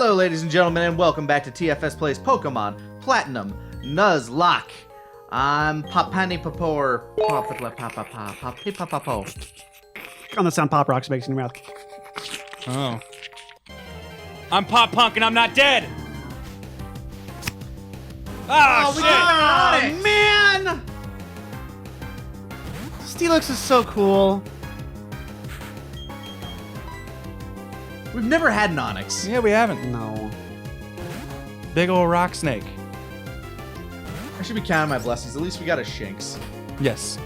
Hello, ladies and gentlemen, and welcome back to TFS Plays Pokemon Platinum Nuzlocke. I'm Papani Papor. On the sound Pop Rocks makes in your mouth. Oh. I'm Pop Punk and I'm not dead! Oh, shit! Oh, man! Steelix is so cool. We've never had an Onyx. Yeah, we haven't. No. Big ol' rock snake. I should be counting my blessings. At least we got a Shinx. Yes.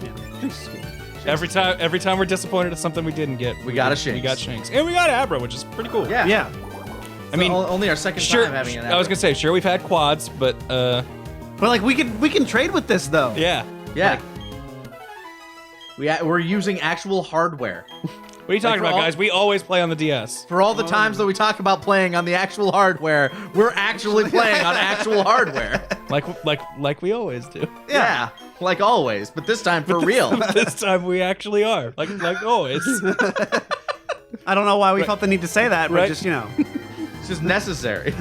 Yeah, this is cool. Every time we're disappointed at something we didn't get, We got a Shinx. We got Shinx. And we got Abra, which is pretty cool. Yeah. Yeah. I mean, only our second sure, time having an I was gonna say, sure, we've had quads, but But like we can trade with this though. yeah. Yeah. We're using actual hardware. What are you talking for about, all- guys? We always play on the DS. For all the times that we talk about playing on the actual hardware, we're actually playing on actual hardware. Like we always do. Yeah, like always, but this time for real. This time we actually are. Like always. I don't know why we felt the need to say that, but Right. just, you know. It's just necessary.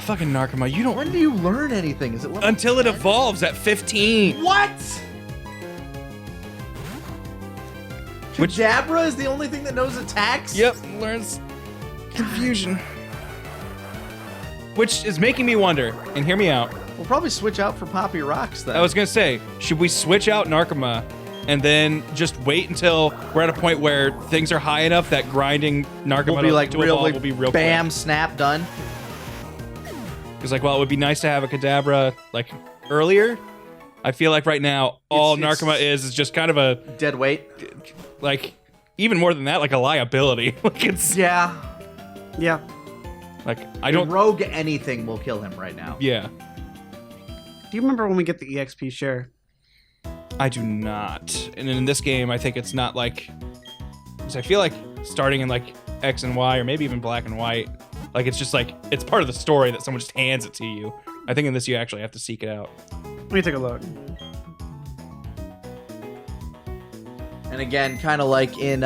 Fucking Narcoma, you don't... When do you learn anything? Is it level Until it 10? evolves at 15. What? Which- Kadabra is the only thing that knows attacks? Yep, learns confusion. Which is making me wonder, and hear me out. We'll probably switch out for Poppy Rocks then. I was gonna say, should we switch out Narcoma and then just wait until we're at a point where things are high enough that grinding Narcoma We'll be like to real, evolve like, will be real bam, snap, done. Because like, well, it would be nice to have a Kadabra like earlier. I feel like right now all It's- Narcoma is just kind of a Dead weight. like even more than that, like a liability. Like it's Yeah. Yeah. like I don't. Rogue anything will kill him right now. Yeah, Do you remember when we get the EXP share? I do not. And in this game, I think it's not like. Because I feel like starting in like X and Y or maybe even Black and White, like it's just like it's part of the story that someone just hands it to you. I think in this you actually have to seek it out. Let me take a look. And again, kind of like in,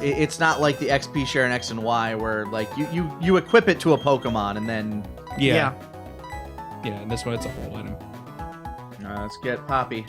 it's not like the XP share in X and Y where like you equip it to a Pokemon and then. Yeah. In this one, it's a whole item. Let's get Poppy.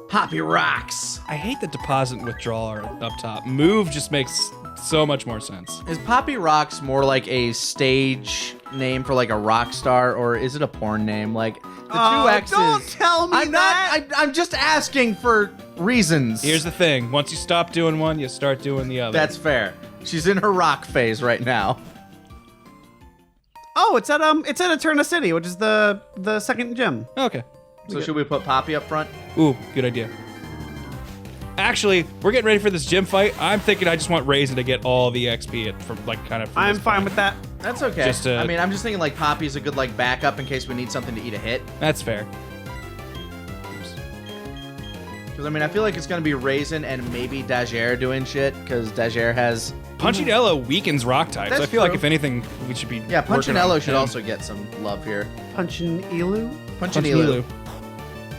Poppy Rocks. I hate the deposit and withdrawal are up top. Move just makes so much more sense. Is Poppy Rocks more like a stage name for like a rock star, or is it a porn name? Like the two X's. Don't tell me I'm that. not. I'm just asking for reasons. Here's the thing: once you stop doing one, you start doing the other. That's fair. She's in her rock phase right now. Oh, it's at Eterna City, which is the second gym. okay. So should we put Poppy up front? Ooh, good idea. Actually, we're getting ready for this gym fight. I'm thinking I just want Raisin to get all the XP from like kind of. I'm fine with that. That's okay. Just, I mean, I'm just thinking like Poppy's a good like backup in case we need something to eat a hit. That's fair. Because I mean, I feel like it's gonna be Raisin and maybe Dagere doing shit. Because Dagere has Punchinello weakens rock types. That's I feel like true. if anything, we should be. yeah. working on Punchinello should him. also get some love here. Punchin' Elu? Punchinello.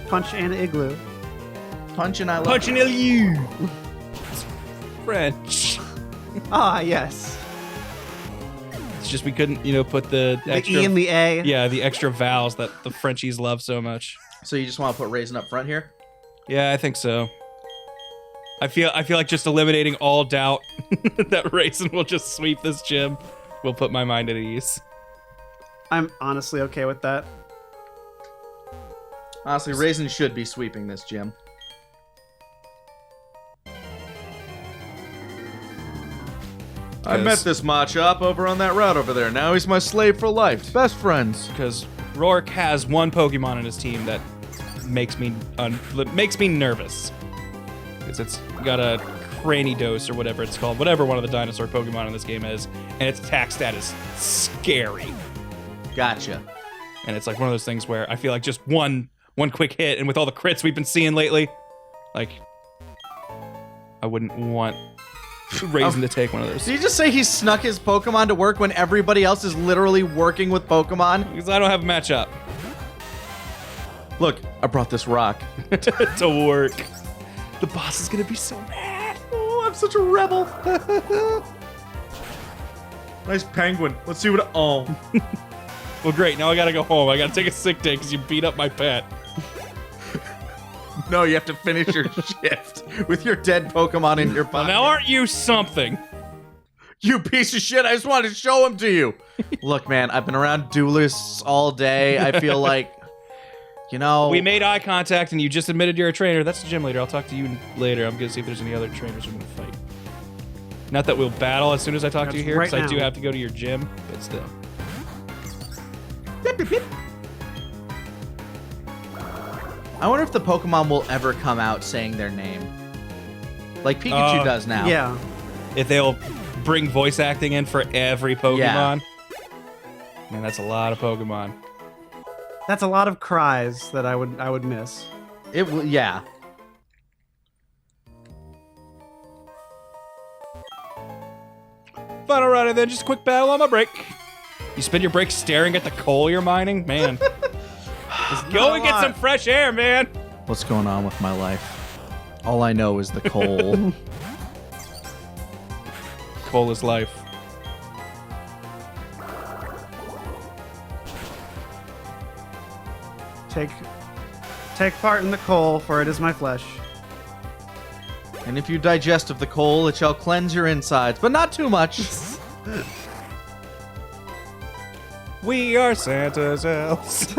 Punch and Igloo. Punch and I love. Punchinello. French. Ah, yes. It's just we couldn't, put the The extra. E and the A. Yeah, the extra vowels that the Frenchies love so much. So you just want to put Raisin up front here? Yeah, I think so. I feel like just eliminating all doubt that Raisin will just sweep this gym will put my mind at ease. I'm honestly okay with that. Honestly, Raisin should be sweeping this gym. I met this Machop over on that route over there. Now he's my slave for life. Best friends. Because Rourke has one Pokemon on his team that makes me nervous. Because it's got a Cranidos or whatever it's called, whatever one of the dinosaur Pokemon in this game is, and its attack stat is scary. Gotcha. And it's like one of those things where I feel like just one quick hit, and with all the crits we've been seeing lately, like I wouldn't want Raisin to take one of those. Did you just say he snuck his Pokemon to work when everybody else is literally working with Pokemon? Because I don't have a matchup. Look, I brought this rock. to work. The boss is gonna be so mad. Oh, I'm such a rebel. Nice penguin. Let's see what. Oh. Well, great. Now I gotta go home. I gotta take a sick day because you beat up my pet. No, you have to finish your shift with your dead Pokemon in your Well, pocket. now aren't you something? You piece of shit! I just wanted to show him to you. Look, man, I've been around duelists all day. I feel like, you know, We made eye contact and you just admitted you're a trainer. That's the gym leader. I'll talk to you later. I'm gonna see if there's any other trainers who are gonna fight. Not that we'll battle as soon as I talk to you That's here, right because I do now. have to go to your gym, but still. I wonder if the Pokemon will ever come out saying their name, like Pikachu does now. Yeah. If they'll bring voice acting in for every Pokemon. Man, that's a lot of Pokemon. That's a lot of cries that I would miss. It will. Yeah. Final round and then just a quick battle on my break. You spend your break staring at the coal you're mining? Man. Just go and get some fresh air, man. What's going on with my life? All I know is the coal. Coal is life. Take part in the coal, for it is my flesh. And if you digest of the coal, it shall cleanse your insides, but not too much. We are Santa's elves.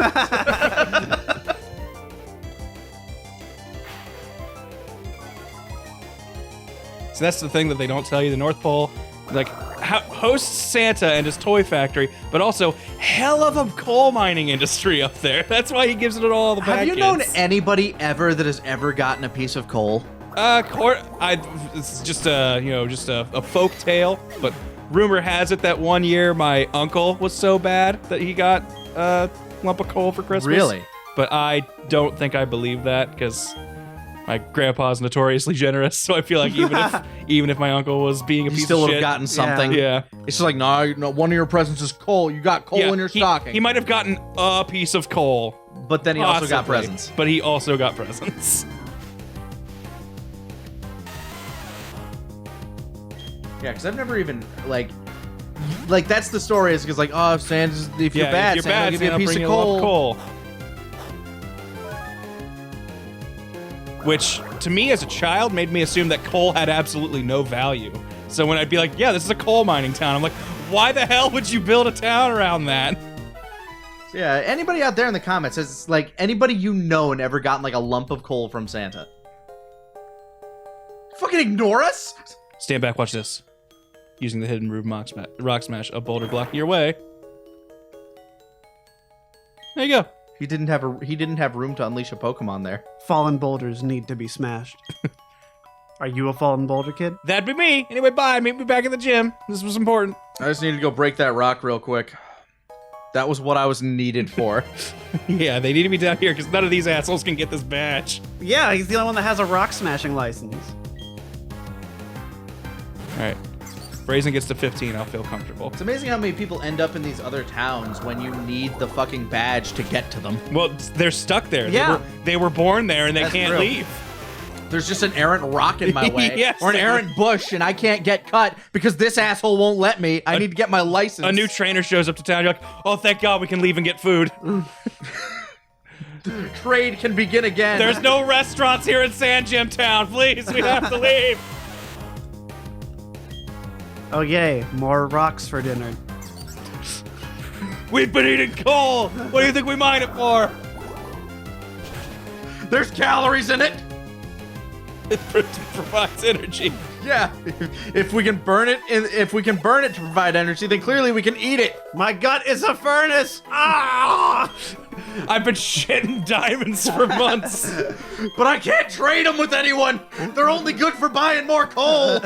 So that's the thing that they don't tell you. The North Pole, like, hosts Santa and his toy factory, but also hell of a coal mining industry up there. That's why he gives it all the bad Have you kids. known anybody ever that has ever gotten a piece of coal? It's just a folk tale, but rumor has it that one year my uncle was so bad that he got a lump of coal for Christmas. Really? But I don't think I believe that because my grandpa's notoriously generous. So I feel like even if my uncle was being a You piece still of would shit, have gotten something. yeah. It's just like, no, one of your presents is coal. You got coal Yeah, in your he, stocking. He might have gotten a piece of coal, but then he also got possibly, presents. But he also got presents. Yeah, because I've never even, like that's the story is because, like, oh, Santa's, if you're bad, Santa will give you a piece of coal. Which, to me as a child, made me assume that coal had absolutely no value. So when I'd be like, yeah, this is a coal mining town, I'm like, why the hell would you build a town around that? Yeah, anybody out there in the comments has, like, anybody you know and ever gotten, like, a lump of coal from Santa? Fucking ignore us? Stand back, watch this. Using the hidden room rock smash, a boulder blocking your way. There you go. He didn't have room to unleash a Pokemon there. Fallen boulders need to be smashed. Are you a fallen boulder kid? That'd be me. Anyway, bye. Meet me back at the gym. This was important. I just need to go break that rock real quick. That was what I was needed for. Yeah, they need to be down here because none of these assholes can get this badge. Yeah, he's the only one that has a rock smashing license. All right. Brazen gets to 15, I'll feel comfortable. It's amazing how many people end up in these other towns when you need the fucking badge to get to them. Well, they're stuck there. Yeah. They were born there and they That's can't true. leave. There's just an errant rock in my way. Yes. Or an errant bush, and I can't get cut because this asshole won't let me. I need to get my license. A new trainer shows up to town. You're like, oh, thank God we can leave and get food. trade can begin again. There's no restaurants here in Sand Gym Town. Please, we have to leave. Oh yay, more rocks for dinner. We've been eating coal. What do you think we mine it for? There's calories in it. It provides energy. Yeah. If we can burn it, to provide energy, then clearly we can eat it. My gut is a furnace! Ah! I've been shitting diamonds for months. But I can't trade them with anyone. They're only good for buying more coal.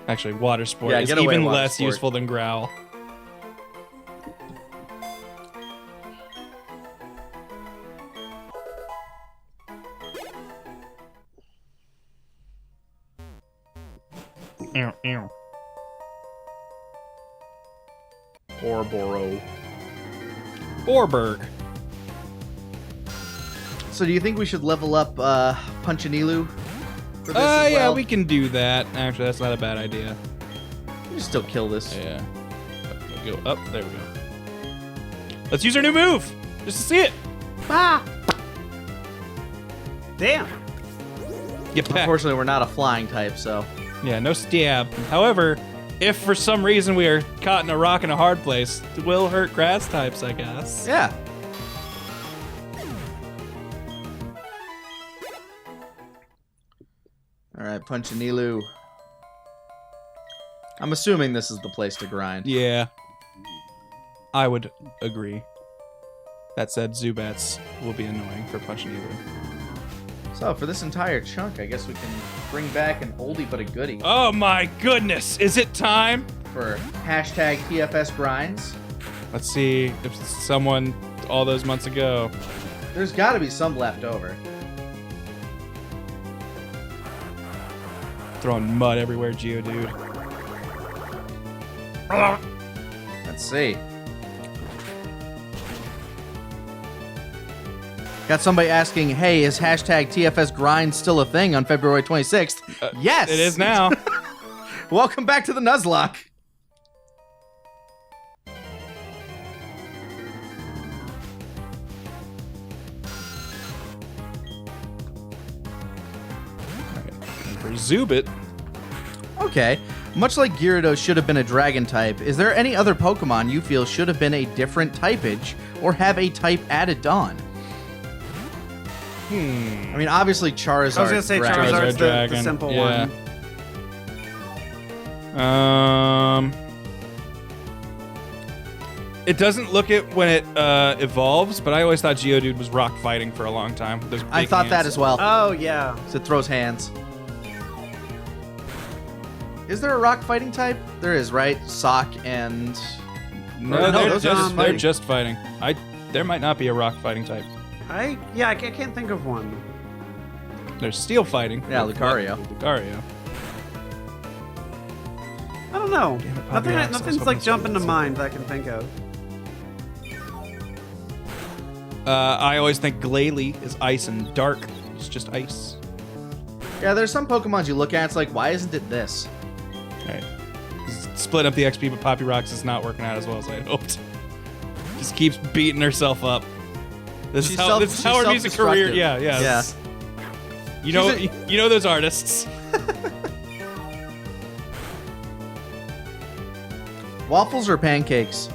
Actually, water sport Yeah, is get away, even water less sport. useful than growl. Ew, ew. Ouroboros. Orberg. So do you think we should level up Punchinelu for this as Yeah, well? we can do that. Actually, that's not a bad idea. We can still kill this. Yeah. Go up. There we go. Let's use our new move just to see it. Ah! Damn. Get back. Unfortunately, we're not a flying type, so... Yeah, no stab. However, if for some reason we are caught in a rock and a hard place, it will hurt grass types, I guess. Yeah. Alright, Punchinelu. I'm assuming this is the place to grind. Yeah. I would agree. That said, Zubats will be annoying for Punchinelu. So, for this entire chunk, I guess we can bring back an oldie but a goodie Oh my goodness! Is it time? for hashtag TFS grinds. Let's see if someone all those months ago. There's got to be some left over. Throwing mud everywhere, Geodude. Let's see. Got somebody asking, hey, is hashtag TFS grind still a thing on February 26th? Yes! It is now. Welcome back to the Nuzlocke. And for Zubit, Okay. Much like Gyarados should have been a dragon type, is there any other Pokemon you feel should have been a different typage or have a type added on? I mean, obviously Charizard. I was gonna say dragon. Charizard's the Dragon. simple Yeah. one. It doesn't look it when it evolves, but I always thought Geodude was rock fighting for a long time. With those I big thought that hands. as well. Oh, yeah. So it throws hands. Is there a rock fighting type? There is, right? Sock and... No, No, they're those are just just fighting. they're just fighting. There might not be a rock fighting type. I can't think of one. There's steel fighting. Yeah, with Lucario. Lucario. I don't know. Damn it, Bobby Rox, I was Nothing's hoping like this jumping to was- mind that I can think of. I always think Glalie is ice and dark. It's just ice. Yeah, there's some Pokemon you look at, it's like, why isn't it this? Right. Split up the XP, but Poppy Rocks is not working out as well as I had hoped. Just keeps beating herself up. This is how she's her music career. self-destructive. Yeah. Yeah. You know, She's you know those artists. Waffles or pancakes?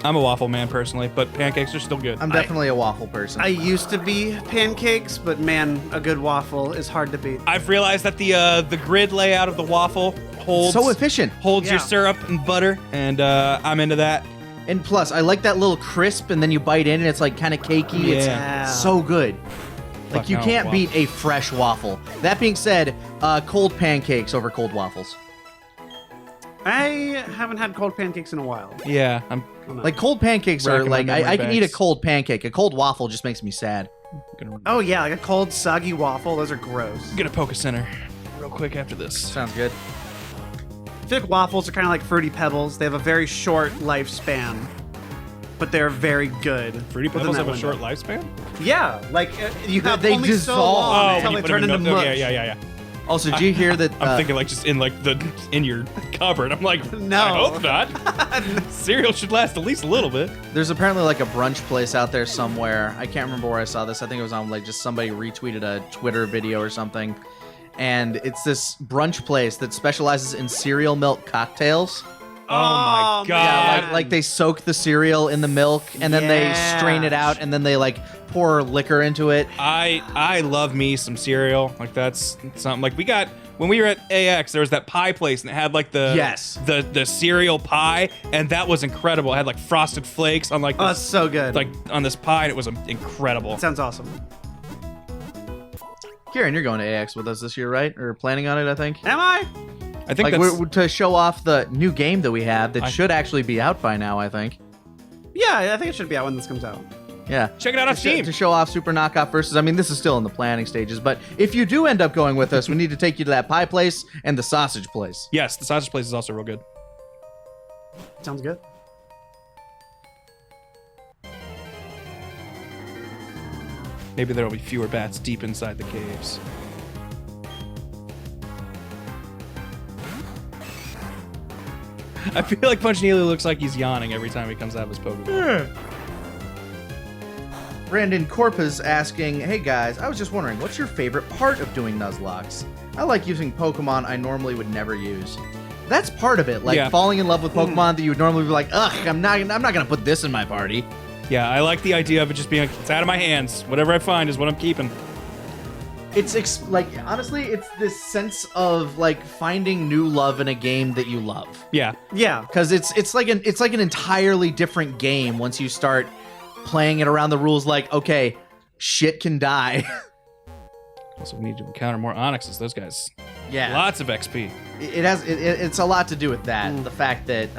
I'm a waffle man personally, but pancakes are still good. I'm definitely a waffle person. I used to be pancakes, but man, a good waffle is hard to beat. I've realized that the grid layout of the waffle holds so efficient. holds your Yeah. syrup and butter, and I'm into that. And plus, I like that little crisp, and then you bite in, and it's like kind of cakey. Yeah. It's so good. Like, Fuck you no, can't waffle. beat a fresh waffle. That being said, cold pancakes over cold waffles. I haven't had cold pancakes in a while. Yeah, I'm Like, cold pancakes are Racking my like, memory I can eat a banks. cold pancake. A cold waffle just makes me sad. gonna Oh yeah, like a cold soggy waffle. Those are gross. get a Poke Center real quick after this. Sounds good. I feel like waffles are kind of like Fruity Pebbles. They have a very short lifespan, but they're very good. Fruity within Pebbles that have a short window. lifespan? Yeah, like you have They only so dissolve. long Oh, until when you they put turn them into in mush. yeah. Also, did you hear that? I'm thinking like just in like in your cupboard. I'm like, No. I hope not. Cereal should last at least a little bit. There's apparently like a brunch place out there somewhere. I can't remember where I saw this. I think it was on like just somebody retweeted a Twitter video or something. And it's this brunch place that specializes in cereal milk cocktails. Oh my man. God. Yeah, like they soak the cereal in the milk and then they Yeah. strain it out and then they like pour liquor into it. I love me some cereal. Like that's something like we got when we were at AX. There was that pie place and it had like the cereal pie, and that was incredible. It had like frosted flakes on like Oh, this, it's so good. like on this pie, and it was incredible. It sounds awesome. Kieran, you're going to AX with us this year, right? Or planning on it, I think. Am I? I think Like that's we're to show off the new game that we have that I- should actually be out by now, I think. Yeah, I think it should be out when this comes out. Yeah. check it out on Steam. To show off Super Knockoff versus, I mean, this is still in the planning stages, but if you do end up going with us, we need to take you to that pie place and the sausage place. Yes, the sausage place is also real good. Sounds good. Maybe there'll be fewer bats deep inside the caves. I feel like Punch Neely looks like he's yawning every time he comes out of his Pokemon. Brandon Corpus asking, hey guys, I was just wondering, what's your favorite part of doing Nuzlocks? I like using Pokemon I normally would never use. That's part of it, like falling in love with Pokemon that you would normally be like, ugh, I'm not gonna put this in my party. Yeah, I like the idea of it just being like, it's out of my hands. Whatever I find is what I'm keeping. It's like, honestly, it's this sense of like finding new love in a game that you love. Yeah. Yeah. Because it's like an entirely different game once you start playing it around the rules. Like, okay, shit can die. Also, we need to encounter more Onyxes. Those guys, Yeah, lots of XP. it's a lot to do with that. The fact that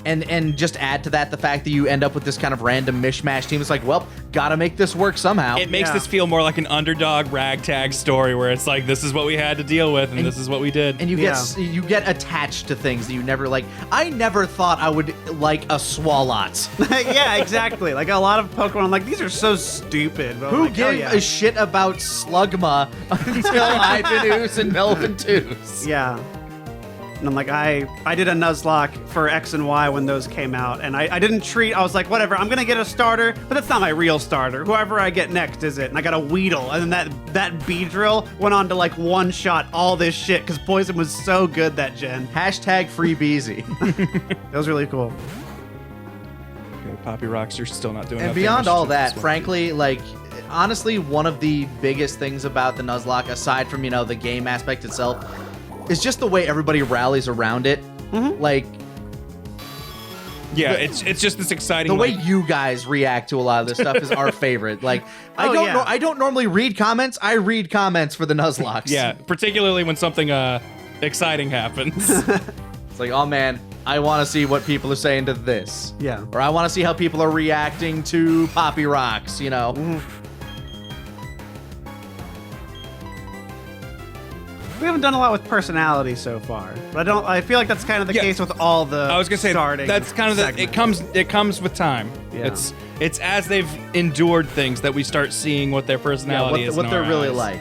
and just add to that the fact that you end up with this kind of random mishmash team. It's like, well, gotta make this work somehow. It makes this feel more like an underdog ragtag story where it's like, this is what we had to deal with, and this is what we did. And you get attached to things that you never like. I never thought I would like a Swalot. Yeah, exactly. Like a lot of Pokemon, I'm like, these are so stupid. But Who like, gave a shit about Slugma until Ivanus and Melventoos? Yeah. And I'm like, I did a Nuzlocke for X and Y when those came out, and I was like, whatever, I'm gonna get a starter, but that's not my real starter. Whoever I get next is it. And I got a Weedle, and then that Beedrill went on to like one-shot all this shit, because Poison was so good that gen. Hashtag free Beezy. That was really cool. Okay, Poppy Rocks, you're still not doing And enough beyond damage all to that, this one. frankly, like, honestly, one of the biggest things about the Nuzlocke, aside from, the game aspect itself, is just the way everybody rallies around it. Like, yeah, it's just this exciting. the way you guys react to a lot of this stuff is our favorite. Like, I don't normally read comments. I read comments for the Nuzlocks. Yeah, particularly when something exciting happens. It's like, oh man, I want to see what people are saying to this. Yeah. Or I want to see how people are reacting to Poppy Rocks, We haven't done a lot with personality so far, but I feel like that's kind of the case with all the. I was gonna say starting that's kind of segments. it comes with time. Yeah. It's as they've endured things that we start seeing what their personality is. what in they're our really eyes. like.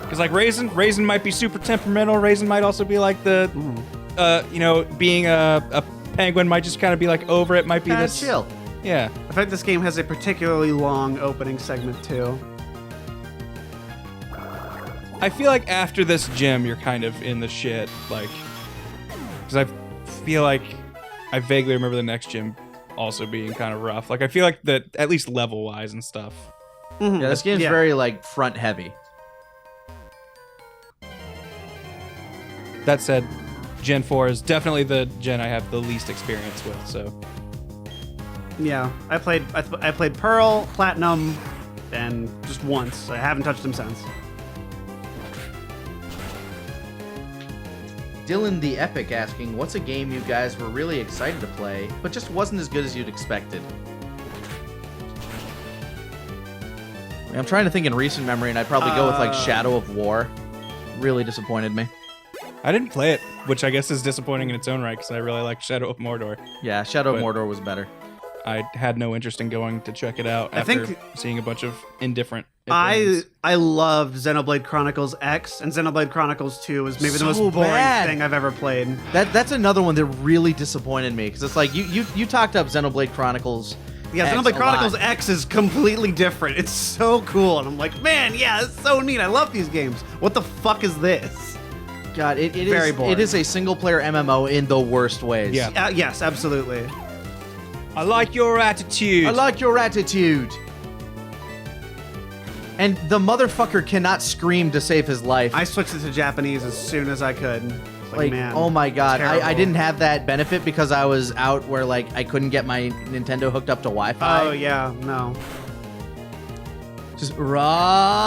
Because like Raisin might be super temperamental. Raisin might also be like the, being a penguin might just kind of be like over it. Might be Kinda this chill. Yeah. I think this game has a particularly long opening segment too. I feel like after this gym, you're kind of in the shit, like, because I feel like I vaguely remember the next gym also being kind of rough. Like, I feel like that, at least level-wise and stuff. Yeah, this game's very, like, front-heavy. That said, Gen 4 is definitely the gen I have the least experience with, so. Yeah, I played Pearl, Platinum, and just once. I haven't touched them since. Dylan the Epic asking, what's a game you guys were really excited to play, but just wasn't as good as you'd expected? I'm trying to think in recent memory, and I'd probably go with, like, Shadow of War. Really disappointed me. I didn't play it, which I guess is disappointing in its own right, because I really like Shadow of Mordor. Yeah, Shadow of But- Mordor was better. I had no interest in going to check it out after seeing a bunch of indifferent opinions. I loved Xenoblade Chronicles X, and Xenoblade Chronicles 2 was maybe the most So boring bad. thing I've ever played. That's another one that really disappointed me, because it's like, you talked up Xenoblade Chronicles. Yeah, X Xenoblade a Chronicles lot. X is completely different. It's so cool, and I'm like, man, yeah, it's so neat. I love these games. What the fuck is this? God, it Very is boring. it is a single player MMO in the worst ways. Yeah. Yes, absolutely. I like your attitude. I like your attitude. And the motherfucker cannot scream to save his life. I switched it to Japanese as soon as I could. It's like, man, oh my god, I terrible. didn't have that benefit because I was out where like I couldn't get my Nintendo hooked up to Wi-Fi. Oh yeah, no. Just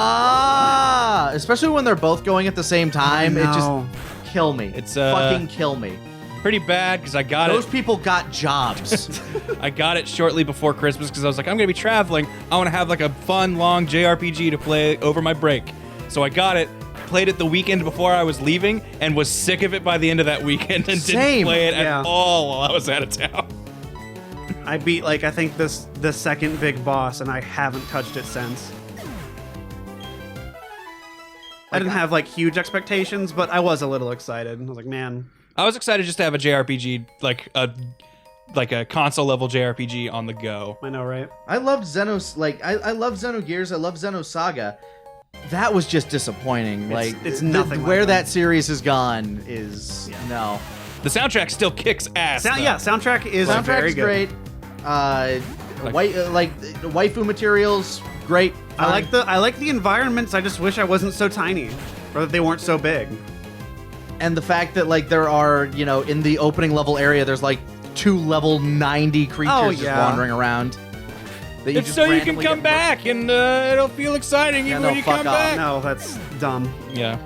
rah! Especially when they're both going at the same time, it No. just kill me. It's, fucking kill me. Pretty bad because I got Those it. people got jobs. I got it shortly before Christmas because I was like, I'm gonna be traveling. I want to have like a fun, long JRPG to play over my break. So I got it, played it the weekend before I was leaving, and was sick of it by the end of that weekend and Same. didn't play it Yeah. at all while I was out of town. I beat like I think the second big boss, and I haven't touched it since. I didn't have like huge expectations, but I was a little excited. I was like, man. I was excited just to have a JRPG, like a console level JRPG on the go. I know, right? I loved Xenos, like I love Xenogears, I love Xenosaga. That was just disappointing. It's nothing like where that. that series has gone is no. The soundtrack still kicks ass. Soundtrack is Soundtrack's very good. great. Waifu materials, great. I like the environments. I just wish I wasn't so tiny, or that they weren't so big. And the fact that like there are, in the opening level area, there's like 2 level 90 creatures just wandering around. That It's so you can come back and it'll feel exciting even when you come back. No, that's dumb. Yeah.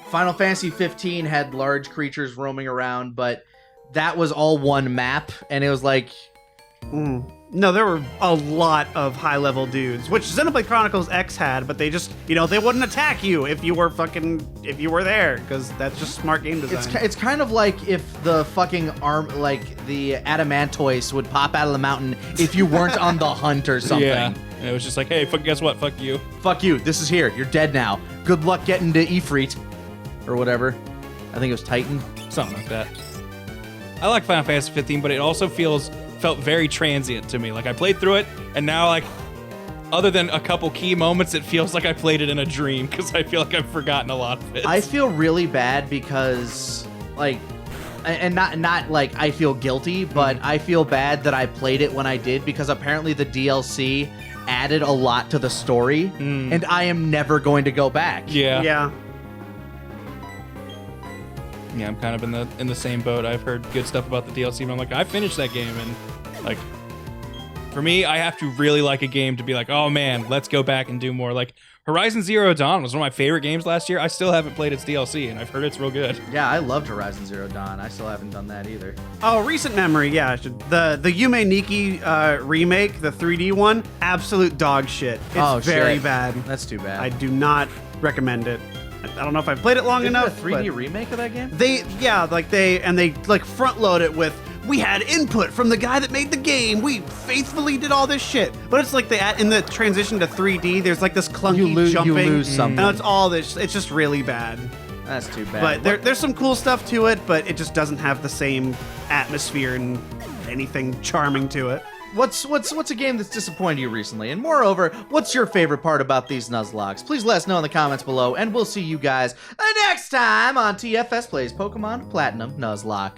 Final Fantasy 15 had large creatures roaming around, but that was all one map, and it was like... No, there were a lot of high-level dudes, which Xenoblade Chronicles X had, but they just, they wouldn't attack you if you were there, because that's just smart game design. It's kind of like if the fucking the Adamantoise would pop out of the mountain if you weren't on the hunt or something. Yeah. And it was just like, hey, guess what? Fuck you. Fuck you. This is here. You're dead now. Good luck getting to Ifrit. Or whatever. I think it was Titan. Something like that. I like Final Fantasy 15, but it also felt very transient to me. Like, I played through it, and now, like, other than a couple key moments, it feels like I played it in a dream, because I feel like I've forgotten a lot of it. I feel really bad because, like, and not like I feel guilty, but I feel bad that I played it when I did, because apparently the DLC added a lot to the story, and I am never going to go back. Yeah. Yeah. Yeah, I'm kind of in the same boat. I've heard good stuff about the DLC, but I'm like, I finished that game, and like, for me, I have to really like a game to be like, oh man, let's go back and do more. Like, Horizon Zero Dawn was one of my favorite games last year. I still haven't played its DLC, and I've heard it's real good. Yeah, I loved Horizon Zero Dawn. I still haven't done that either. Oh, recent memory, yeah. The Yume Nikki remake, the 3D one, absolute dog shit. It's very bad. That's too bad. I do not recommend it. I don't know if I've played it long enough. A 3D remake of that game? They front load it with, we had input from the guy that made the game. We faithfully did all this shit. But it's like in the transition to 3D, there's like this clunky jumping. You lose something. And it's all this. It's just really bad. That's too bad. But there's some cool stuff to it, but it just doesn't have the same atmosphere and anything charming to it. What's a game that's disappointed you recently? And moreover, what's your favorite part about these Nuzlocks? Please let us know in the comments below, and we'll see you guys next time on TFS Plays Pokemon Platinum Nuzlocke.